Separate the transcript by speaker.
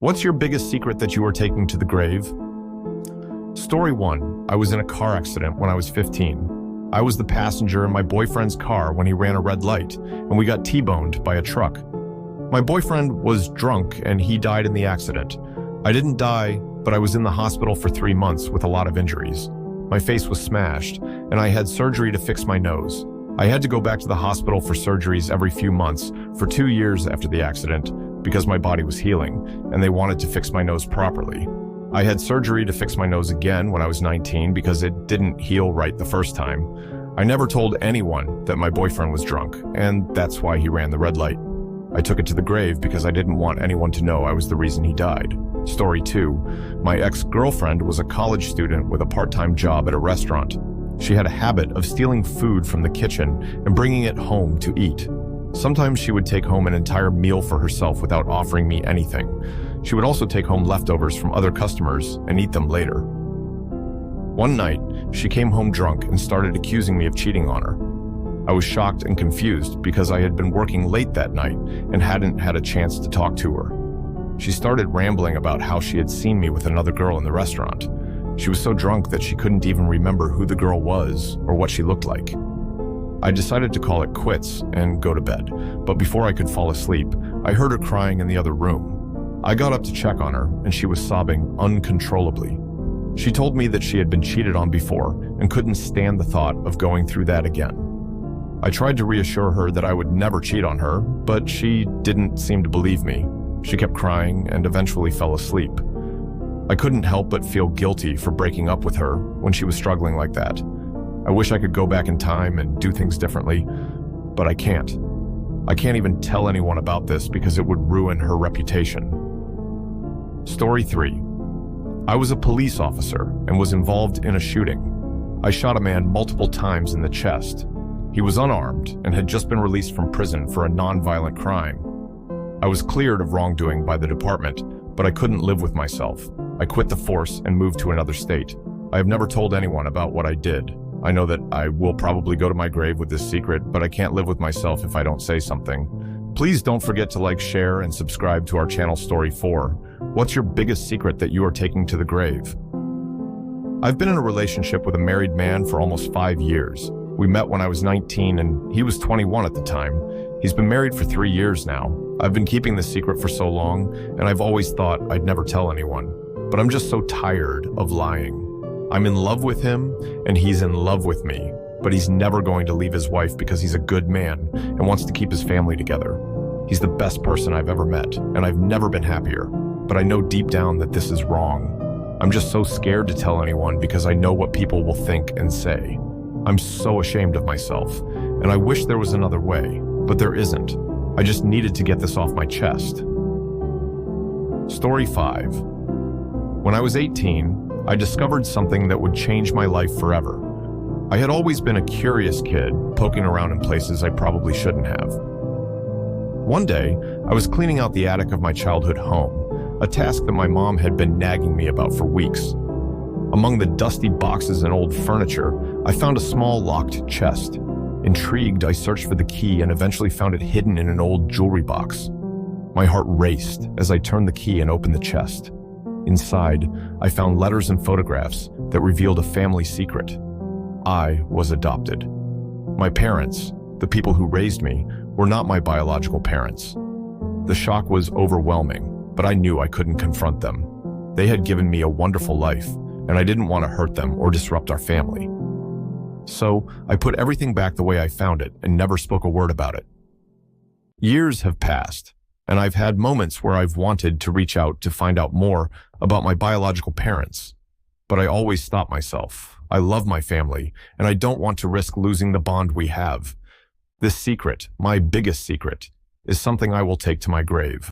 Speaker 1: What's your biggest secret that you are taking to the grave? Story 1. I was in a car accident when I was 15. I was the passenger in my boyfriend's car when he ran a red light, and we got T-boned by a truck. My boyfriend was drunk and he died in the accident. I didn't die, but I was in the hospital for 3 months with a lot of injuries. My face was smashed, and I had surgery to fix my nose. I had to go back to the hospital for surgeries every few months for 2 years after the accident because my body was healing, and they wanted to fix my nose properly. I had surgery to fix my nose again when I was 19 because it didn't heal right the first time. I never told anyone that my boyfriend was drunk, and that's why he ran the red light. I took it to the grave because I didn't want anyone to know I was the reason he died. Story 2. My ex-girlfriend was a college student with a part-time job at a restaurant. She had a habit of stealing food from the kitchen and bringing it home to eat. Sometimes she would take home an entire meal for herself without offering me anything. She would also take home leftovers from other customers and eat them later. One night, she came home drunk and started accusing me of cheating on her. I was shocked and confused because I had been working late that night and hadn't had a chance to talk to her. She started rambling about how she had seen me with another girl in the restaurant. She was so drunk that she couldn't even remember who the girl was or what she looked like. I decided to call it quits and go to bed, but before I could fall asleep, I heard her crying in the other room. I got up to check on her, and she was sobbing uncontrollably. She told me that she had been cheated on before and couldn't stand the thought of going through that again. I tried to reassure her that I would never cheat on her, but she didn't seem to believe me. She kept crying and eventually fell asleep. I couldn't help but feel guilty for breaking up with her when she was struggling like that. I wish I could go back in time and do things differently, but I can't. I can't even tell anyone about this because it would ruin her reputation. Story 3. I was a police officer and was involved in a shooting. I shot a man multiple times in the chest. He was unarmed and had just been released from prison for a non-violent crime. I was cleared of wrongdoing by the department, but I couldn't live with myself. I quit the force and moved to another state. I have never told anyone about what I did. I know that I will probably go to my grave with this secret, but I can't live with myself if I don't say something. Please don't forget to like, share, and subscribe to our channel. Story 4. What's your biggest secret that you are taking to the grave? I've been in a relationship with a married man for almost 5 years. We met when I was 19 and he was 21 at the time. He's been married for 3 years now. I've been keeping this secret for so long, and I've always thought I'd never tell anyone. But I'm just so tired of lying. I'm in love with him, and he's in love with me, but he's never going to leave his wife because he's a good man and wants to keep his family together. He's the best person I've ever met, and I've never been happier, but I know deep down that this is wrong. I'm just so scared to tell anyone because I know what people will think and say. I'm so ashamed of myself, and I wish there was another way, but there isn't. I just needed to get this off my chest. Story 5. When I was 18, I discovered something that would change my life forever. I had always been a curious kid, poking around in places I probably shouldn't have. One day, I was cleaning out the attic of my childhood home, a task that my mom had been nagging me about for weeks. Among the dusty boxes and old furniture, I found a small locked chest. Intrigued, I searched for the key and eventually found it hidden in an old jewelry box. My heart raced as I turned the key and opened the chest. Inside, I found letters and photographs that revealed a family secret. I was adopted. My parents, the people who raised me, were not my biological parents. The shock was overwhelming, but I knew I couldn't confront them. They had given me a wonderful life, and I didn't want to hurt them or disrupt our family. So I put everything back the way I found it and never spoke a word about it. Years have passed, and I've had moments where I've wanted to reach out to find out more about my biological parents. But I always stop myself. I love my family, and I don't want to risk losing the bond we have. This secret, my biggest secret, is something I will take to my grave.